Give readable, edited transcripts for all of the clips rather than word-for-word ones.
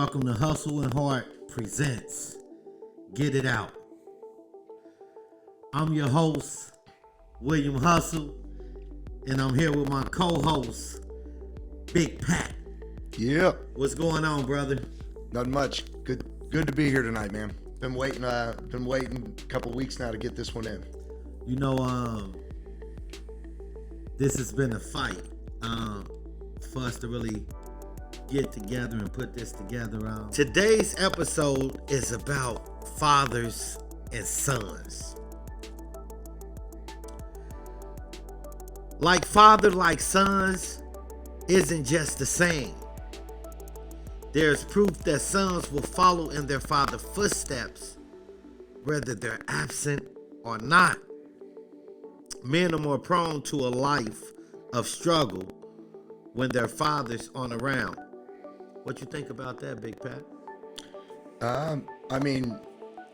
Welcome to Hustle and Heart presents Get It Out. I'm your host, William Hustle, and I'm here with my co-host, Big Pat. Yep. What's going on, brother? Nothing much. Good to be here tonight, man. Been waiting a couple weeks now to get this one in. You know, this has been a fight for us to really get together and put this together. Today's episode is about fathers and sons. Like father, like sons isn't just the same. There's proof that sons will follow in their father's footsteps, whether they're absent or not. Men are more prone to a life of struggle when their fathers aren't around. What you think about that, Big Pat? I mean,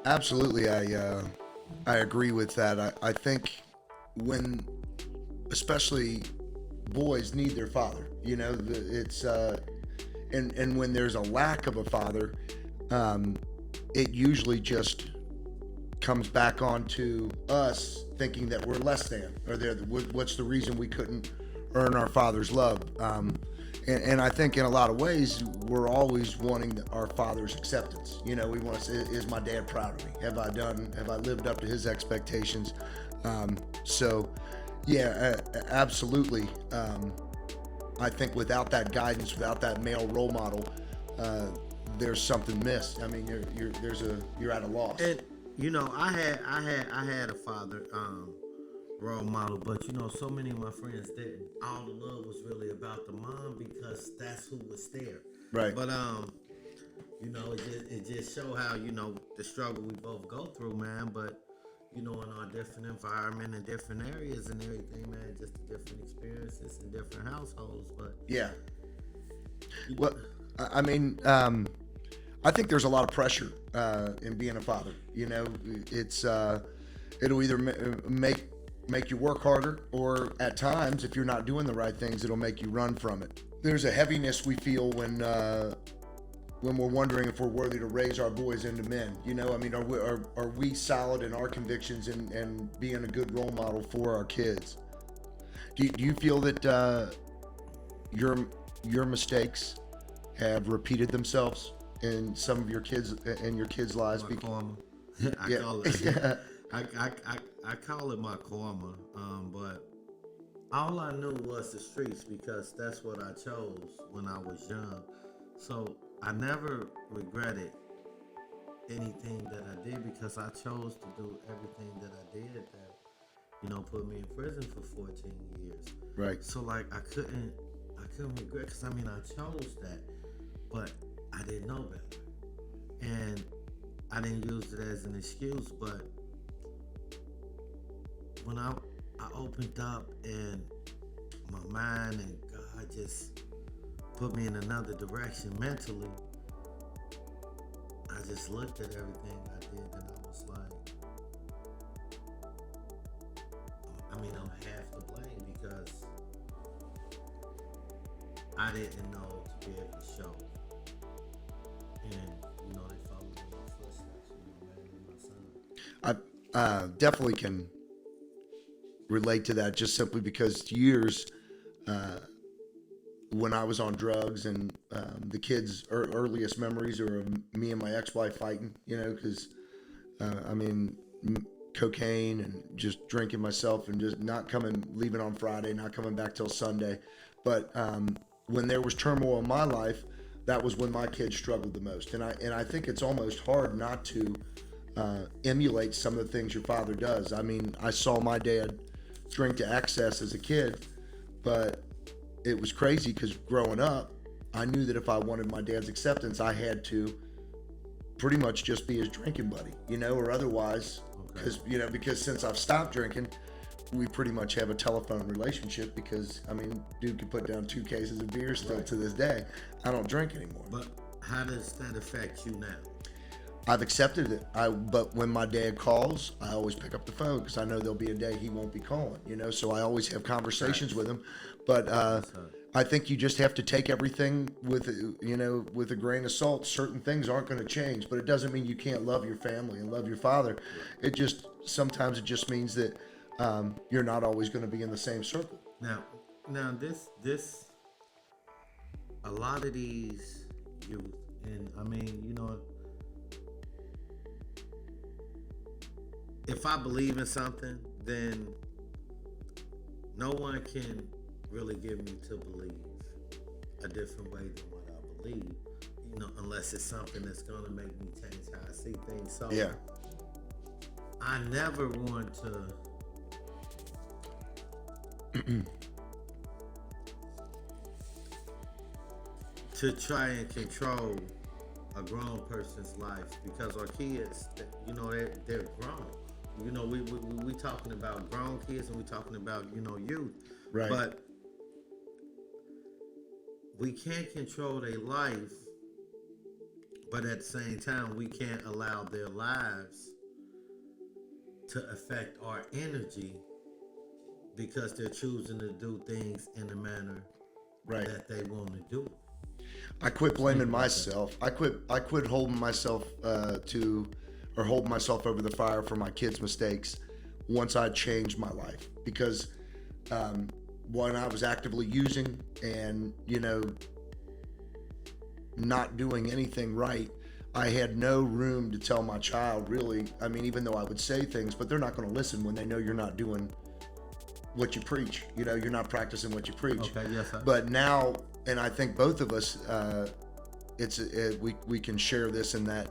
absolutely. I agree with that. I think when, especially boys need their father. You know, it's and when there's a lack of a father, it usually just comes back onto us thinking that we're less than, or what's the reason we couldn't earn our father's love. And I think in a lot of ways, we're always wanting our father's acceptance. You know, we want to say, is my dad proud of me? Have I lived up to his expectations? Yeah, absolutely. I think without that guidance, without that male role model, there's something missed. I mean, you're at a loss. And you know, I had a father role model, but you know, so many of my friends didn't. All the love was really about the mom because that's who was there. Right. But you know, it just show how, you know, the struggle we both go through, man. But you know, in our different environment and different areas and everything, man, just the different experiences in different households. But yeah. Well, I mean, I think there's a lot of pressure in being a father. You know, it's it'll either make you work harder, or at times, if you're not doing the right things, it'll make you run from it. There's a heaviness we feel when we're wondering if we're worthy to raise our boys into men. You know, I mean, are we solid in our convictions and being a good role model for our kids? Do you feel that your mistakes have repeated themselves in some of your kids' lives? My karma. I call it my karma. But all I knew was the streets because that's what I chose when I was young. So I never regretted anything that I did because I chose to do everything that I did that, you know, put me in prison for 14 years. Right. So like I couldn't regret, because I mean I chose that, but I didn't know better, and I didn't use it as an excuse. But when I opened up and my mind and God just put me in another direction mentally, I just looked at everything I did and I was like, I mean, I'm half to blame because I didn't know to be able to show. And, you know, they followed in my footsteps, you know, man, and my son. I definitely can relate to that, just simply because years when I was on drugs, and the kids' earliest memories are of me and my ex-wife fighting, you know, because I mean, cocaine and just drinking myself and just leaving on Friday, not coming back till Sunday. But when there was turmoil in my life, that was when my kids struggled the most. And I think it's almost hard not to emulate some of the things your father does. I mean, I saw my dad drink to excess as a kid, but it was crazy because growing up, I knew that if I wanted my dad's acceptance, I had to pretty much just be his drinking buddy, you know, or otherwise, because since I've stopped drinking, we pretty much have a telephone relationship, because I mean, dude could put down 2 cases of beer still to this day. I don't drink anymore. But how does that affect you now? I've accepted it. But when my dad calls, I always pick up the phone because I know there'll be a day he won't be calling, you know, so I always have conversations with him. But I think you just have to take everything with, with a grain of salt. Certain things aren't going to change, but it doesn't mean you can't love your family and love your father. It just sometimes it just means that you're not always going to be in the same circle. Now, this a lot of these youth, and I mean, if I believe in something, then no one can really get me to believe a different way than what I believe, unless it's something that's gonna make me change how I see things. So Yeah. I never want to try and control a grown person's life, because our kids, they're grown. We talking about grown kids, and we talking about youth, Right. but we can't control their life, but at the same time we can't allow their lives to affect our energy, because they're choosing to do things in the manner Right. that they want to do. I quit blaming myself. I quit holding myself holding myself over the fire for my kids' mistakes once I changed my life, because when I was actively using and not doing anything right, I had no room to tell my child, really. I mean, even though I would say things, but they're not going to listen when they know you're not doing what you preach. You're not practicing what you preach. Okay, yes, sir. But now, and I think both of us, we can share this in that,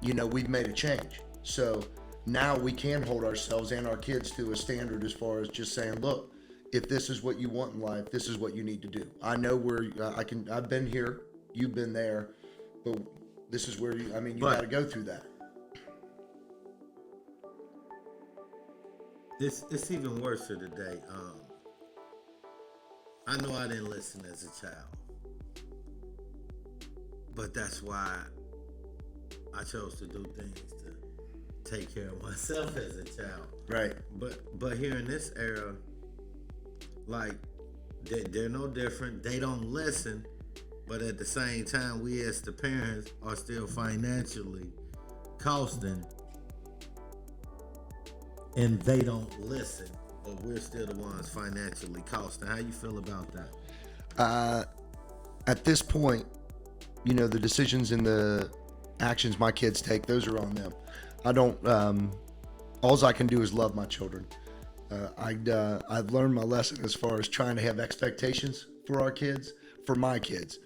we've made a change. So now we can hold ourselves and our kids to a standard, as far as just saying, look, if this is what you want in life, this is what you need to do. I know where I've been here, you've been there, but this is where you got to go through that. It's even worse for today. I know I didn't listen as a child, but that's why I chose to do things to take care of myself as a child. Right. But here in this era, like, they're no different. They don't listen, but at the same time, we as the parents are still financially costing, and they don't listen, but we're still the ones financially costing. How you feel about that? At this point, the decisions and the actions my kids take, those are on them. I don't. All I can do is love my children. I've learned my lesson as far as trying to have expectations for our kids, for my kids,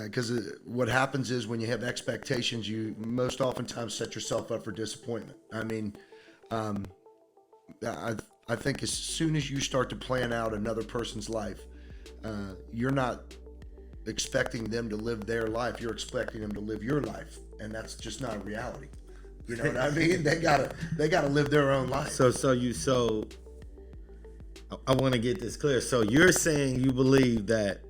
because what happens is when you have expectations, you most oftentimes set yourself up for disappointment. I mean, I think as soon as you start to plan out another person's life, you're not expecting them to live their life. You're expecting them to live your life, and that's just not reality. You know what I mean? They gotta live their own life. So I want to get this clear. So you're saying you believe that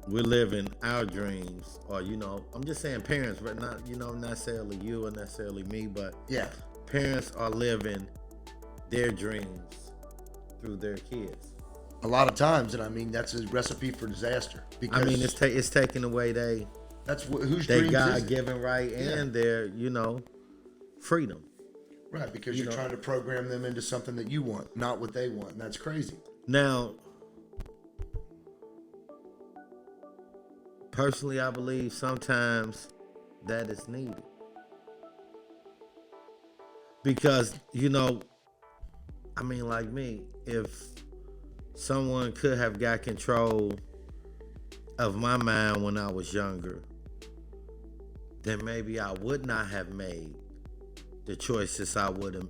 we're living our dreams, or I'm just saying parents, but not necessarily you or necessarily me, but yeah, parents are living their dreams through their kids. A lot of times, and that's a recipe for disaster. Because it's taking away whose they dreams God-given right and their freedom. Right, because you're trying to program them into something that you want, not what they want, and that's crazy. Now, personally, I believe sometimes that is needed, because like me, if someone could have got control of my mind when I was younger, then maybe I would not have made the choices I would have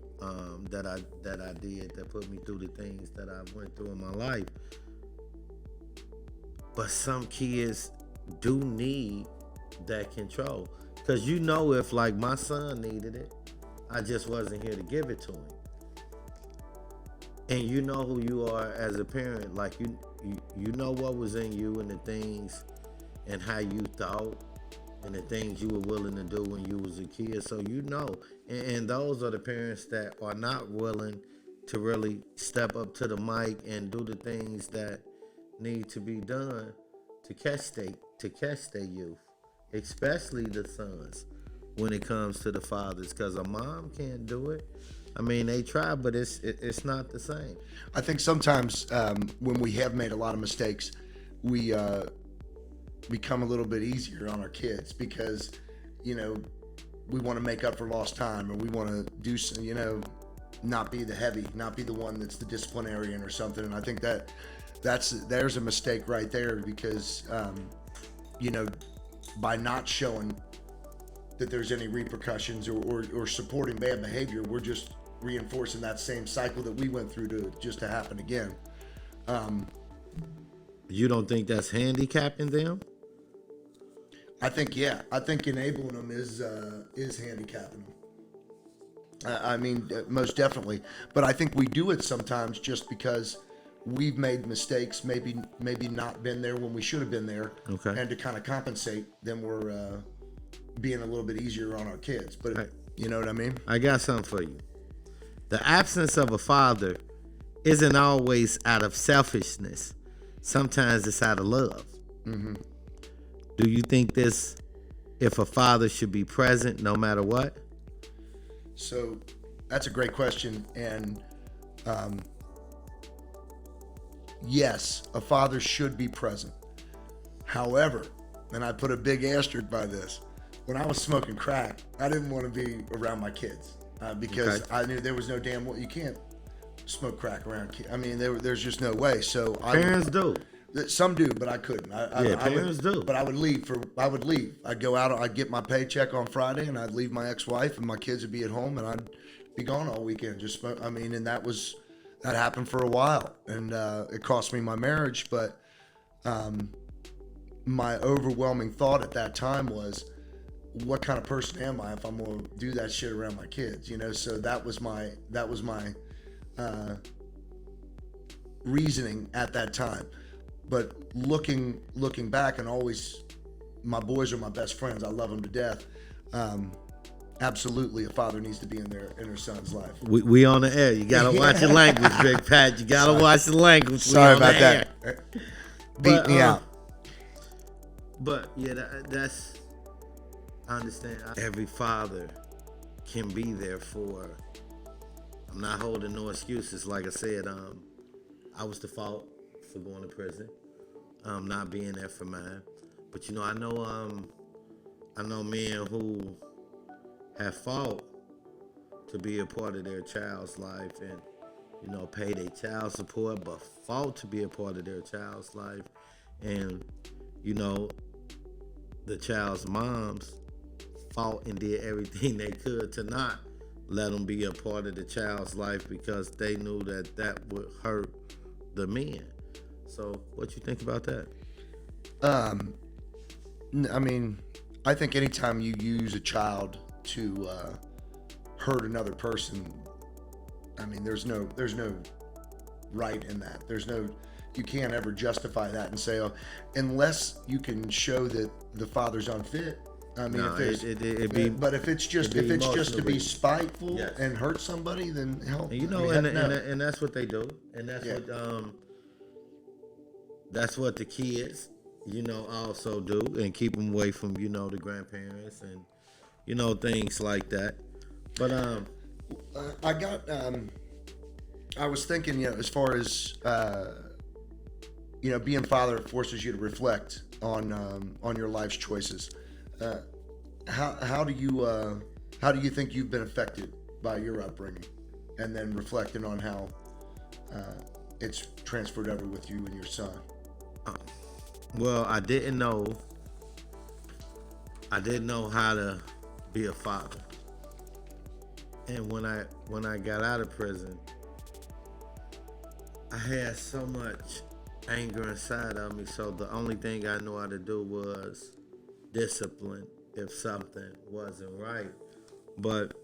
that I did, that put me through the things that I went through in my life. But some kids do need that control, because if like my son needed it, I just wasn't here to give it to him. And you know who you are as a parent, like you know what was in you, and the things and how you thought, and the things you were willing to do when you was a kid. So and those are the parents that are not willing to really step up to the mic and do the things that need to be done to catch their youth, especially the sons when it comes to the fathers, because a mom can't do it. I mean, they try, but it's not the same. I think sometimes when we have made a lot of mistakes, we become a little bit easier on our kids because, you know, we want to make up for lost time, or we want to do, not be the heavy, not be the one that's the disciplinarian or something. And I think there's a mistake right there because, by not showing that there's any repercussions or supporting bad behavior, we're just reinforcing that same cycle that we went through to happen again. You don't think that's handicapping them? I think enabling them is handicapping them. I mean, most definitely. But I think we do it sometimes just because we've made mistakes, maybe not been there when we should have been there, Okay. and to kind of compensate, then we're being a little bit easier on our kids. But Right. you know what I mean? I got something for you. The absence of a father isn't always out of selfishness. Sometimes it's out of love. Mm-hmm. Do you think if a father should be present no matter what? So that's a great question, and yes, a father should be present. However, and I put a big asterisk by this, when I was smoking crack, I didn't want to be around my kids because Okay. I knew there was no damn way you can't smoke crack around kids. I mean, there's just no way. So Parents do. some do, but I couldn't. Parents do. But I would leave. I'd go out. I'd get my paycheck on Friday, and I'd leave my ex-wife, and my kids would be at home, and I'd be gone all weekend. Just, I mean, and that happened for a while, and it cost me my marriage. But my overwhelming thought at that time was, what kind of person am I if I'm gonna do that shit around my kids? So that was my reasoning at that time. But looking back, and always, my boys are my best friends. I love them to death. Absolutely, a father needs to be in their son's life. We on the air. You gotta watch your language, Big Pat. You gotta watch the language. Sorry about that. Beat me out. But yeah, that's. I understand. Every father can be there for. I'm not holding no excuses. Like I said, I was the fault for going to prison, not being there for mine. But I know men who have fought to be a part of their child's life and pay their child support, but fought to be a part of their child's life, and the child's moms fought and did everything they could to not let them be a part of the child's life because they knew that would hurt the men. So what you think about that? I mean, I think anytime you use a child to hurt another person, I mean, there's no right in that. You can't ever justify that and say, oh, unless you can show that the father's unfit. I mean, No, but if it's just to be spiteful, yes, and hurt somebody, then hell, and and that's what they do, and that's what the kids, also do, and keep them away from the grandparents and things like that. But I was thinking, as far as being father forces you to reflect on your life's choices. How do you think you've been affected by your upbringing, and then reflecting on how it's transferred over with you and your son? Well, I didn't know how to be a father, and when I got out of prison, I had so much anger inside of me. So the only thing I knew how to do was discipline if something wasn't right. But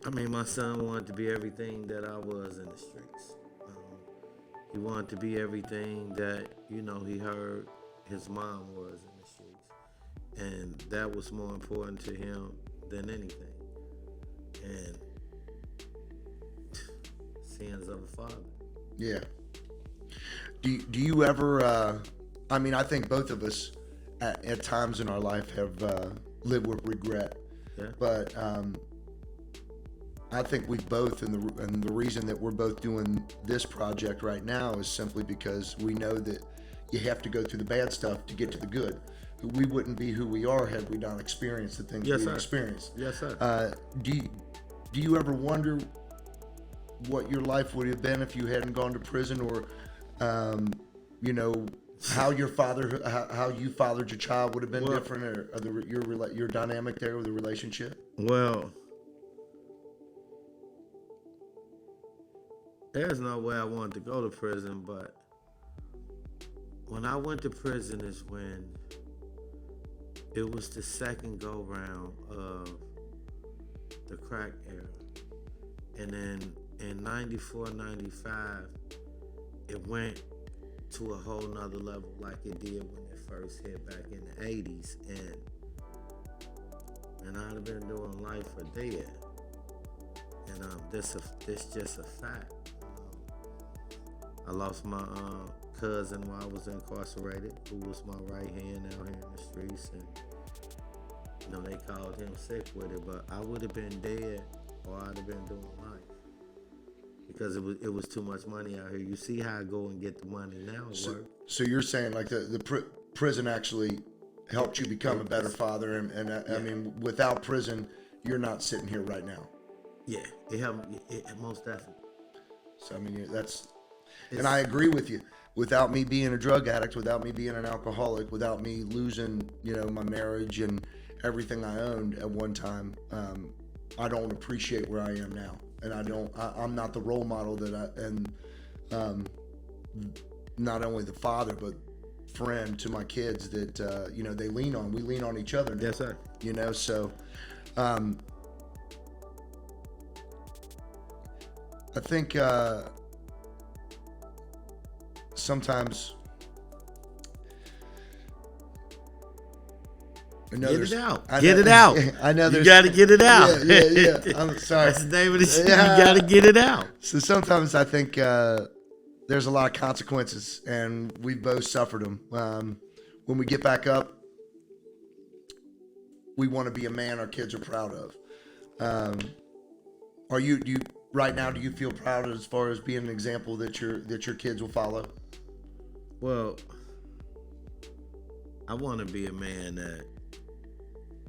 I mean, my son wanted to be everything that I was in the streets. He wanted to be everything that he heard his mom was in the streets, and that was more important to him than anything. and sins of a father. Yeah. Do you ever? I mean, I think both of us at times in our life have lived with regret. Yeah. But I think we both, and the reason that we're both doing this project right now is simply because we know that you have to go through the bad stuff to get to the good. We wouldn't be who we are had we not experienced the things Yes, we've sir. experienced. Yes, sir. Do you ever wonder what your life would have been if you hadn't gone to prison, or you know, how you fathered your child would have been different, or your dynamic there with the relationship? Well, there's no way I wanted to go to prison, but when I went to prison is when it was the second go round of the crack era. And then in 94, 95, it went to a whole nother level like it did when it first hit back in the 80s. And I'd have been doing life or dead. And this just a fact. I lost my cousin while I was incarcerated, who was my right hand out here in the streets, and you know, they called him sick with it, but I would have been dead or I'd have been doing life because it was too much money out here. You see how I go and get the money now at work. So you're saying like the prison actually helped you become a better father, and I mean, without prison, you're not sitting here right now. Yeah, it helped. It most definitely. So I mean, and I agree with you. Without me being a drug addict, without me being an alcoholic, without me losing, my marriage and everything I owned at one time, I don't appreciate where I am now, and I'm not the role model not only the father but friend to my kids that they lean on. We lean on each other now. Yes, sir. So I think sometimes get it out. Get it out. I know you got to get it out. Yeah. I'm sorry. That's the name of the shit. You got to get it out. So sometimes I think there's a lot of consequences, and we've both suffered them. When we get back up, we want to be a man our kids are proud of. Do you right now? Do you feel proud as far as being an example that your kids will follow? Well, I want to be a man that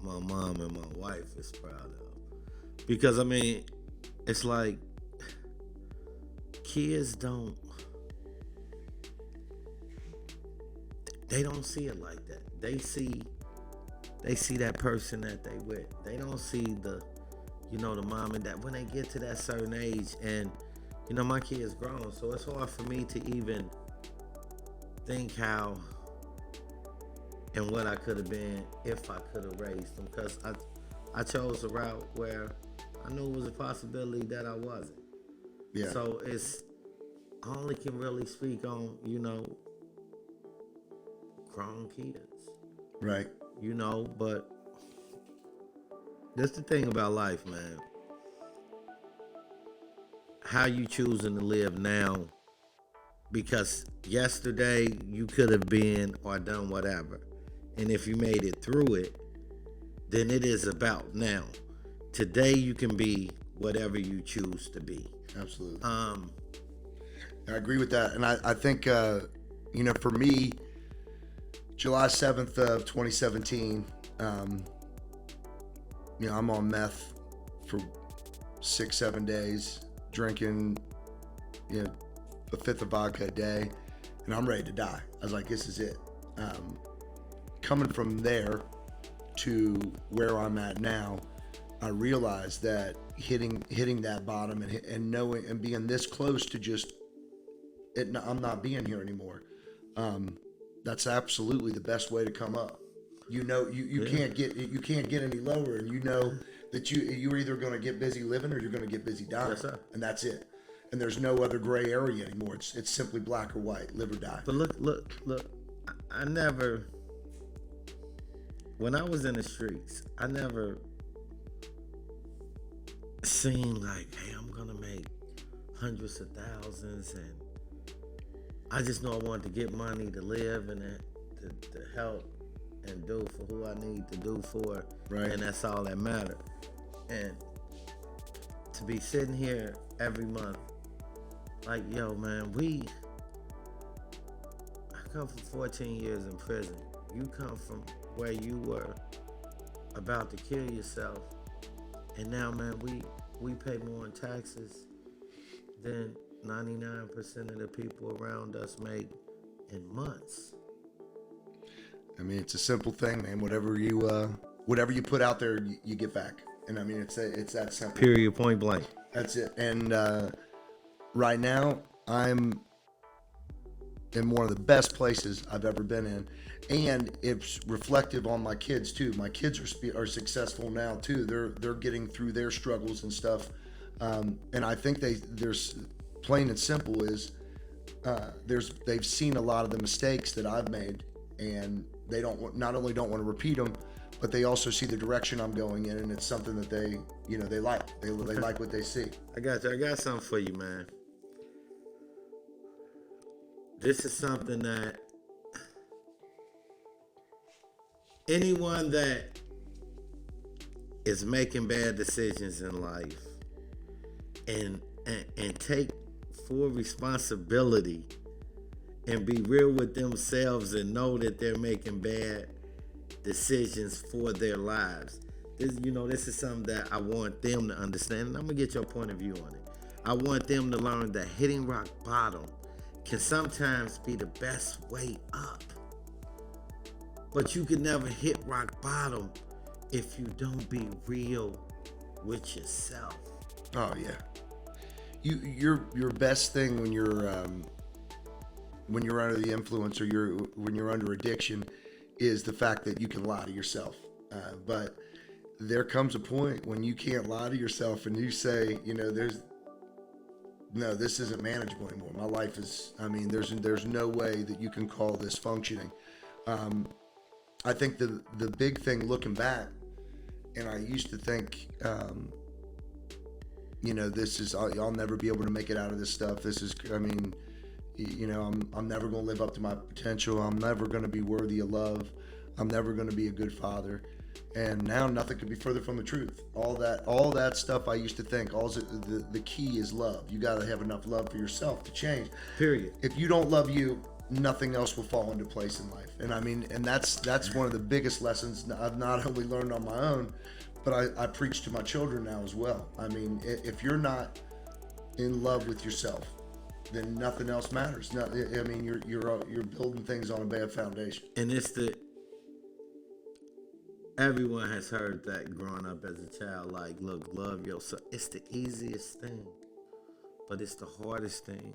my mom and my wife is proud of, because I mean, it's like kids don't see it like that. They see that person that they with. They don't see the mom and dad when they get to that certain age. And my kid's grown, so it's hard for me to even think how and what I could have been if I could have raised them, because I chose a route where I knew it was a possibility that I wasn't. Yeah. So I only can really speak on grown kids. Right. But that's the thing about life, man. How you choosing to live now, because yesterday you could have been or done whatever. And if you made it through it, then it is about now. Today you can be whatever you choose to be. Absolutely. I agree with that. And I think, for me, July 7th of 2017, I'm on meth for 6-7 days, drinking, a fifth of vodka a day, and I'm ready to die. I was like, this is it. Coming from there to where I'm at now, I realized that hitting that bottom and knowing and being this close to just it, I'm not being here anymore. That's absolutely the best way to come up. You can't get any lower, and that you're either going to get busy living or you're going to get busy dying. Yes, sir. And that's it. And there's no other gray area anymore. It's simply black or white, live or die. But look, I never, when I was in the streets, I never seem like, hey, I'm gonna make hundreds of thousands, and I just know I want to get money to live and to help and do for who I need to do for, Right. and that's all that matters. And to be sitting here every month, like, yo, man, I come from 14 years in prison. You come from where you were about to kill yourself, and now, man, we pay more in taxes than 99% of the people around us make in months. I mean, it's a simple thing, man. Whatever you put out there, you get back. And I mean, it's that simple. Period, point blank. That's it. And right now, I'm in one of the best places I've ever been in, and it's reflective on my kids too. My kids are successful now too. They're getting through their struggles and stuff, and I think there's plain and simple is they've seen a lot of the mistakes that I've made, and they not only don't want to repeat them, but they also see the direction I'm going in, and it's something that they like. They like what they see. I got something for you, man. This is something that anyone that is making bad decisions in life and take full responsibility and be real with themselves and know that they're making bad decisions for their lives. This is something that I want them to understand, and I'm gonna get your point of view on it. I want them to learn that hitting rock bottom can sometimes be the best way up. But you can never hit rock bottom if you don't be real with yourself. Oh yeah. Your best thing when you're under the influence, or when you're under addiction, is the fact that you can lie to yourself. But there comes a point when you can't lie to yourself and you say, this isn't manageable anymore. My life is, there's no way that you can call this functioning. I think the big thing looking back, and I used to think, this is, I'll never be able to make it out of this stuff. This is, I'm never going to live up to my potential. I'm never going to be worthy of love. I'm never going to be a good father. And now nothing could be further from the truth. All that stuff I used to think. The key is love. You got to have enough love for yourself to change. Period. If you don't love you, nothing else will fall into place in life. And that's one of the biggest lessons I've not only learned on my own, but I preach to my children now as well. If you're not in love with yourself, then nothing else matters. You're building things on a bad foundation. And everyone has heard that growing up as a child, like, look, love yourself. It's the easiest thing, but it's the hardest thing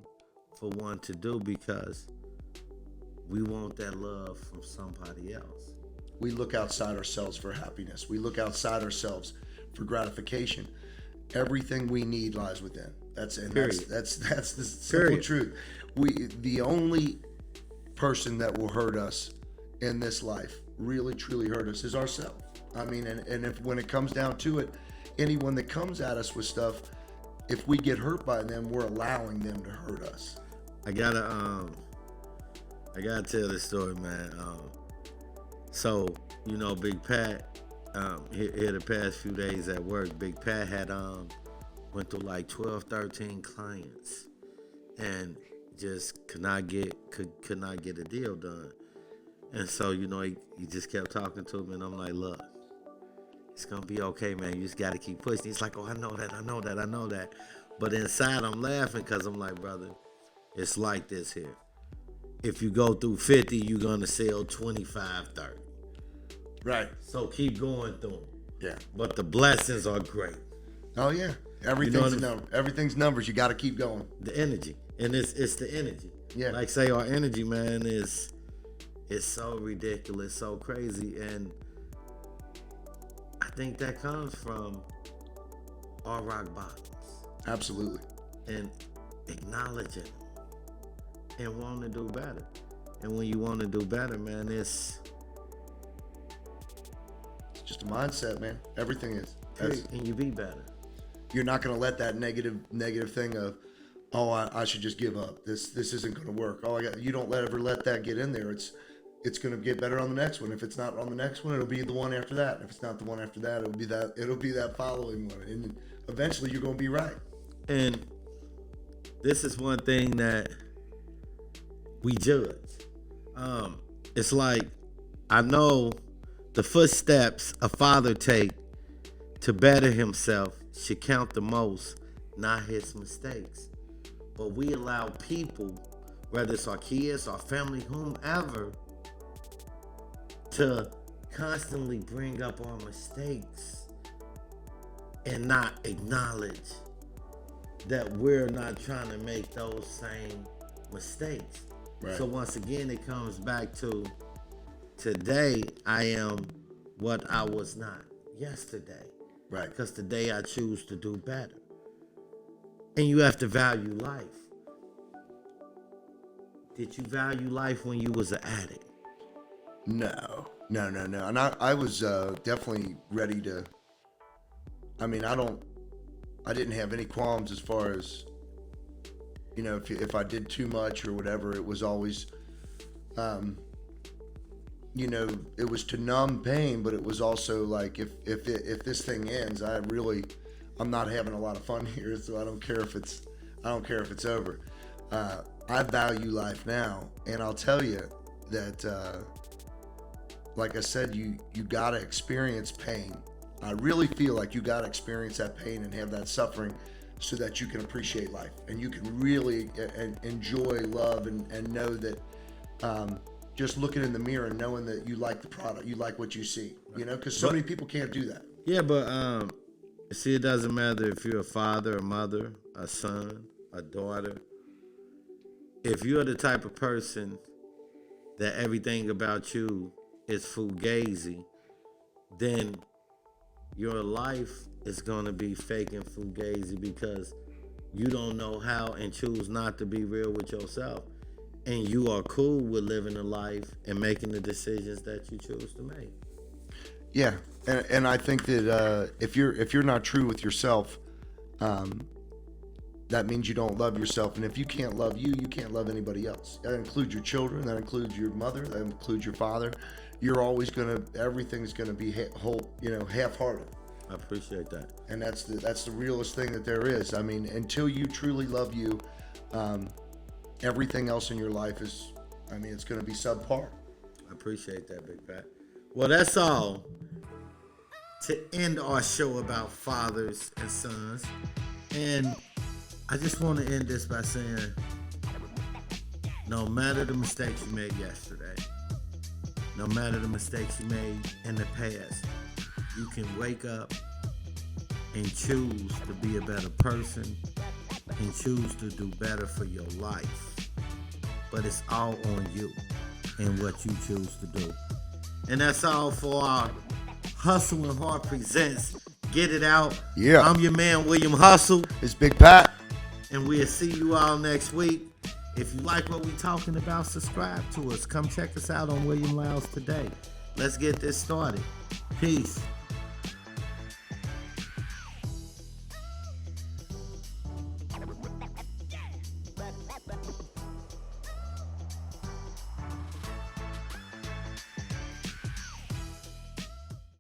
for one to do, because we want that love from somebody else. We look outside ourselves for happiness. We look outside ourselves for gratification. Everything we need lies within. That's the simple truth. The only person that will hurt us in this life, really truly hurt us, is ourselves. And if when it comes down to it, anyone that comes at us with stuff, if we get hurt by them, we're allowing them to hurt us. I gotta tell this story, man. So Big Pat, here the past few days at work, Big Pat had went through like 12, 13 clients, and just could not get a deal done. And so, he just kept talking to me, and I'm like, look, it's gonna be okay, man. You just gotta keep pushing. He's like, oh, I know that. But inside, I'm laughing, because I'm like, brother, it's like this here. If you go through 50, you're gonna sell 25, 30. Right. So keep going through them. Yeah. But the blessings are great. Oh yeah. Everything's numbers. You got to keep going. The energy, and it's the energy. Yeah. Like, say, our energy, man, is so ridiculous, so crazy, and I think that comes from our rock bottoms. Absolutely. And acknowledging and wanting to do better. And when you want to do better, man, it's just a mindset, man. Everything is. And you be better. You're not going to let that negative thing of, oh, I should just give up. This isn't going to work. You don't ever let that get in there. It's going to get better on the next one. If it's not on the next one, it'll be the one after that. If it's not the one after that, it'll be that following one. And eventually you're going to be right. And this is one thing that we judge. It's like, I know the footsteps a father take to better himself should count the most, not his mistakes. But we allow people, whether it's our kids, our family, whomever, to constantly bring up our mistakes and not acknowledge that we're not trying to make those same mistakes. Right. So once again, it comes back to today I am what I was not yesterday. Right. Because today I choose to do better. And you have to value life. Did you value life when you was an addict? No. And I was definitely ready to, I didn't have any qualms as far as, if I did too much or whatever. It was always, it was to numb pain, but it was also like, if this thing ends, I'm not having a lot of fun here, so I don't care if it's over. I value life now, and I'll tell you that, like I said, you gotta experience pain. I really feel like you gotta experience that pain and have that suffering so that you can appreciate life and you can really enjoy love and know that, just looking in the mirror and knowing that you like the product, you like what you see, because so many people can't do that. Yeah, but see, it doesn't matter if you're a father, a mother, a son, a daughter. If you're the type of person that everything about you is fugazi, then your life is going to be fake and fugazi because you don't know how and choose not to be real with yourself. And you are cool with living a life and making the decisions that you choose to make. Yeah, and I think that if you're not true with yourself, that means you don't love yourself. And if you can't love you, you can't love anybody else. That includes your children. That includes your mother. That includes your father. Everything's gonna be half-hearted. I appreciate that. And that's the realest thing that there is. Until you truly love you, everything else in your life is, it's gonna be subpar. I appreciate that, Big Pat. Well, that's all to end our show about fathers and sons. And I just want to end this by saying, no matter the mistakes you made yesterday, no matter the mistakes you made in the past, you can wake up and choose to be a better person and choose to do better for your life. But it's all on you and what you choose to do. And that's all for our Hustle and Heart presents Get It Out. Yeah. I'm your man, William Hustle. It's Big Pat. And we'll see you all next week. If you like what we're talking about, subscribe to us. Come check us out on WilliamLyles.Today. Let's get this started. Peace.